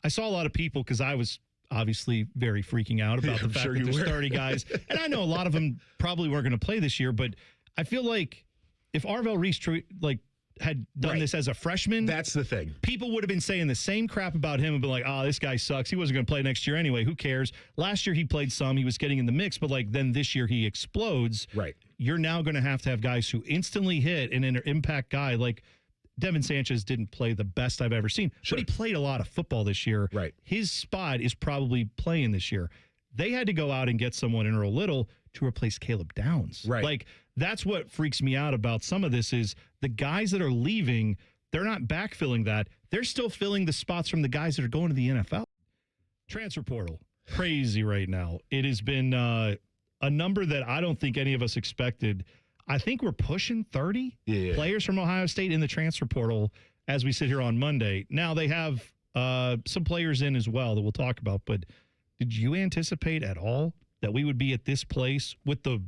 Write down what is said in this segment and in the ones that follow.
I saw a lot of people, because I was obviously very freaking out about the fact that there's 30 guys. And I know a lot of them probably weren't going to play this year, but I feel like if Arvell Reese had done this as a freshman, that's the thing. People would have been saying the same crap about him and been like, oh, this guy sucks. He wasn't going to play next year anyway. Who cares? Last year he played some. He was getting in the mix, but then this year he explodes. Right. You're now going to have guys who instantly hit and an impact guy. Like Devin Sanchez didn't play the best I've ever seen, but he played a lot of football this year. Right. His spot is probably playing this year. They had to go out and get someone in Earl Little to replace Caleb Downs. Right. That's what freaks me out about some of this is the guys that are leaving, they're not backfilling that. They're still filling the spots from the guys that are going to the NFL. Transfer portal, crazy right now. It has been a number that I don't think any of us expected. I think we're pushing 30 players from Ohio State in the transfer portal as we sit here on Monday. Now, they have some players in as well that we'll talk about, but did you anticipate at all that we would be at this place with the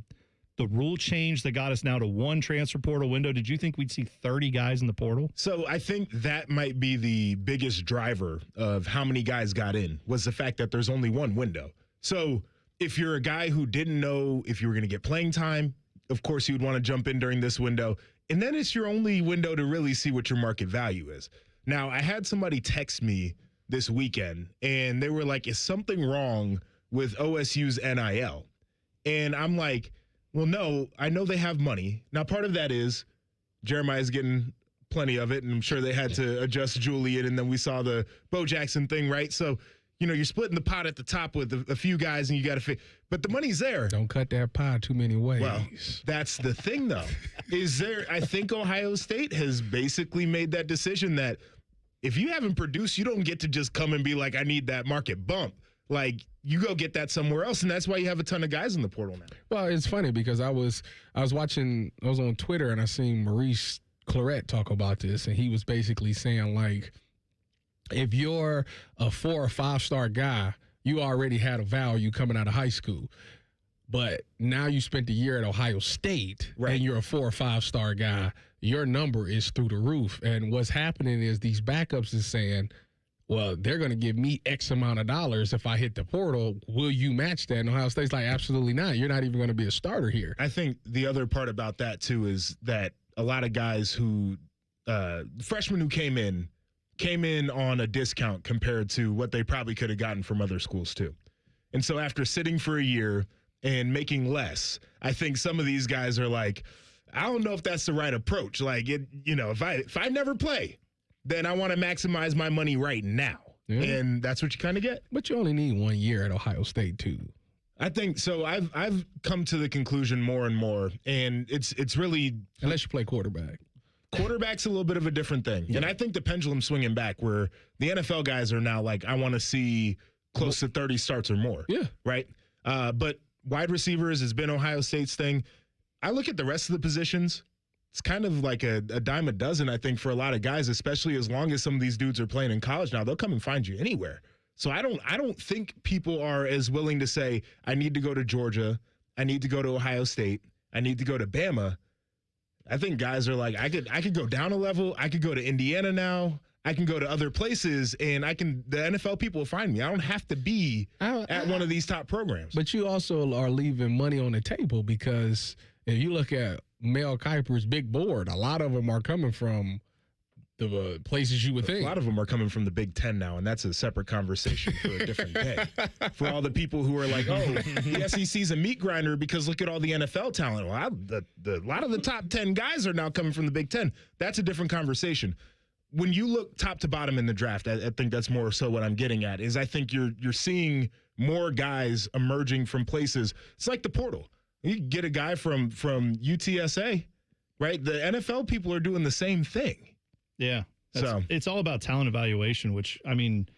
rule change that got us now to one transfer portal window? Did you think we'd see 30 guys in the portal? So I think that might be the biggest driver of how many guys got in, was the fact that there's only one window. So if you're a guy who didn't know if you were going to get playing time, of course you would want to jump in during this window. And then it's your only window to really see what your market value is. Now, I had somebody text me this weekend, and they were like, is something wrong with OSU's NIL? And I'm like, well, no, I know they have money. Now, part of that is Jeremiah's getting plenty of it, and I'm sure they had to adjust Julian, and then we saw the Bo Jackson thing, right? So, you're splitting the pot at the top with a few guys, and you got to but the money's there. Don't cut that pie too many ways. Well, that's the thing, though. I think Ohio State has basically made that decision that if you haven't produced, you don't get to just come and be like, I need that market bump. Like, you go get that somewhere else, and that's why you have a ton of guys in the portal now. Well, it's funny because I was on Twitter, and I seen Maurice Clarett talk about this, and he was basically saying, like, if you're a 4 or 5 star guy, you already had a value coming out of high school. But now you spent a year at Ohio State, and you're a 4 or 5 star guy, your number is through the roof. And what's happening is these backups is saying, well, they're going to give me X amount of dollars if I hit the portal. Will you match that? And Ohio State's like, absolutely not. You're not even going to be a starter here. I think the other part about that, too, is that a lot of guys who freshmen who came in on a discount compared to what they probably could have gotten from other schools, too. And so after sitting for a year and making less, I think some of these guys are like, I don't know if that's the right approach. Like, if I never play, then I want to maximize my money right now. Yeah. And that's what you kind of get. But you only need 1 year at Ohio State, too. I think so. I've come to the conclusion more and more, and it's really, unless you play quarterback. Quarterback's a little bit of a different thing. Yeah. And I think the pendulum's swinging back where the NFL guys are now like, I want to see close to 30 starts or more. Yeah. Right? But wide receivers has been Ohio State's thing. I look at the rest of the positions. It's kind of like a dime a dozen, I think, for a lot of guys, especially as long as some of these dudes are playing in college now. They'll come and find you anywhere. So I don't think people are as willing to say, I need to go to Georgia, I need to go to Ohio State, I need to go to Bama. I think guys are like, I could go down a level, I could go to Indiana now, I can go to other places, and the NFL people will find me. I don't have to be at one of these top programs. But you also are leaving money on the table because if you look at Mel Kiper's big board, a lot of them are coming from the places you would think. A lot of them are coming from the Big Ten now, and that's a separate conversation for a different day. For all the people who are like, oh, the SEC's a meat grinder because look at all the NFL talent. Well, a lot of the top 10 guys are now coming from the Big Ten. That's a different conversation. When you look top to bottom in the draft, I think that's more so what I'm getting at, is I think you're seeing more guys emerging from places. It's like the portal. You get a guy from UTSA, right? The NFL people are doing the same thing. Yeah. It's all about talent evaluation, which, I mean,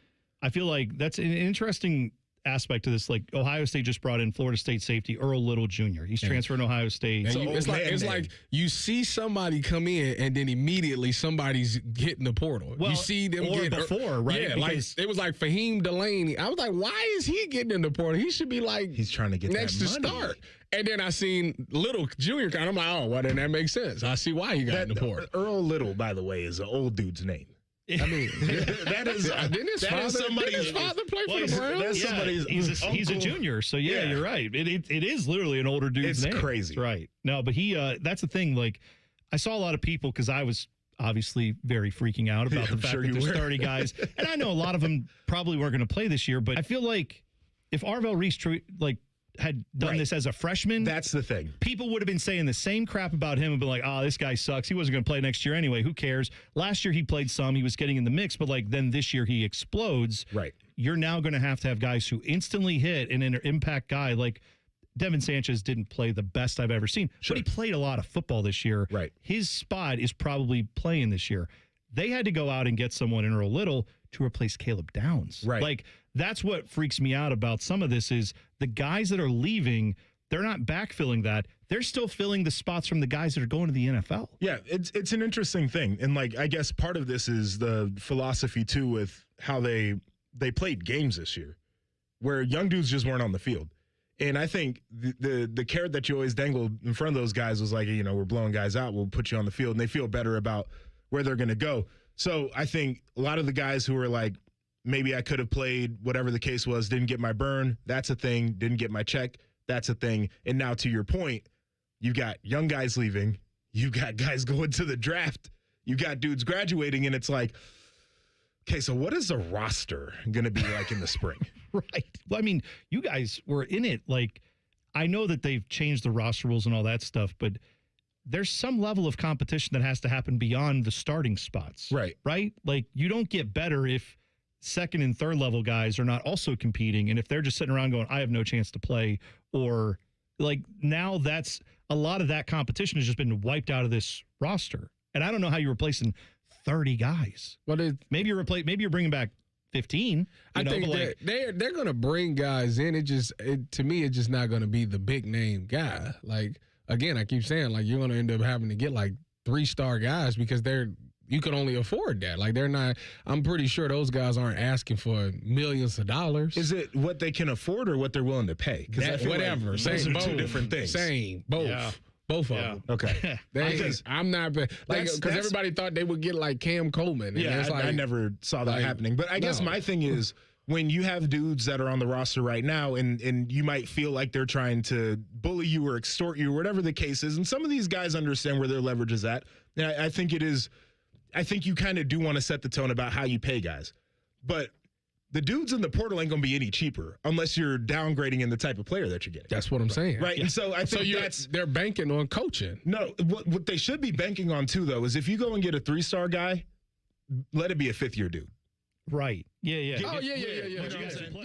I feel like that's an interesting aspect to this. Like, Ohio State just brought in Florida State safety Earl Little Jr. He's transferring to Ohio State. It's like you see somebody come in and then immediately somebody's hitting the portal. Well, you see them get before, right? Yeah, because it was like Fahim Delaney. I was like, why is he getting in the portal? He should be like, he's trying to get next that to money. start. And then I seen Little Junior I'm like, oh, well, then that makes sense. I see why he got in the portal. Earl Little, by the way, is an old dude's name. I mean, that is somebody. Didn't his father play for the Browns? That's somebody's he's a junior, so you're right. It is literally an older dude's name. It's crazy. That's right. No, but that's the thing. Like, I saw a lot of people because I was obviously very freaking out about the fact that there's 30 guys, and I know a lot of them probably weren't going to play this year. But I feel like if Arvell Reese had done this as a freshman, that's the thing. People would have been saying the same crap about him and been like, "Oh, this guy sucks. He wasn't going to play next year anyway. Who cares?" Last year he played some. He was getting in the mix, but then this year he explodes. Right. You're now going to have guys who instantly hit and an impact guy like Devin Sanchez didn't play the best I've ever seen, but he played a lot of football this year. Right. His spot is probably playing this year. They had to go out and get someone in Earl Little to replace Caleb Downs. Right. That's what freaks me out about some of this is the guys that are leaving, they're not backfilling that. They're still filling the spots from the guys that are going to the NFL. Yeah, it's an interesting thing. And I guess part of this is the philosophy too with how they played games this year where young dudes just weren't on the field. And I think the carrot that you always dangled in front of those guys was like, we're blowing guys out, we'll put you on the field, and they feel better about where they're going to go. So I think a lot of the guys who are like, maybe I could have played, whatever the case was, didn't get my burn, that's a thing, didn't get my check, that's a thing. And now to your point, you've got young guys leaving, you've got guys going to the draft, you got dudes graduating, and it's like, okay, so what is the roster going to be like in the spring? Right. Well, I mean, you guys were in it. I know that they've changed the roster rules and all that stuff, but there's some level of competition that has to happen beyond the starting spots. Right. Right? You don't get better if second and third level guys are not also competing, and if they're just sitting around going, I have no chance to play, or now that's a lot of that competition has just been wiped out of this roster. And I don't know how you're replacing 30 guys. Maybe you're bringing back 15. I think they're going to bring guys in. To me, it's just not going to be the big name guy. Again, I keep saying you're going to end up having to get 3-star guys because you can only afford that. They're not. I'm pretty sure those guys aren't asking for millions of dollars. Is it what they can afford or what they're willing to pay? Whatever. Those are two different things. Same. Both. Yeah. Both of them. Okay. I'm not because everybody thought they would get Cam Coleman. And I never saw that happening. But I guess my thing is when you have dudes that are on the roster right now and you might feel like they're trying to bully you or extort you or whatever the case is, and some of these guys understand where their leverage is at. And I think you kind of do want to set the tone about how you pay guys. But the dudes in the portal ain't going to be any cheaper unless you're downgrading in the type of player that you're getting. That's what I'm saying. Right. Yeah. And so I think they're banking on coaching. No, what they should be banking on too, though, is if you go and get a 3-star guy, let it be a 5th-year dude. Right. Yeah. Yeah. You know what I'm saying?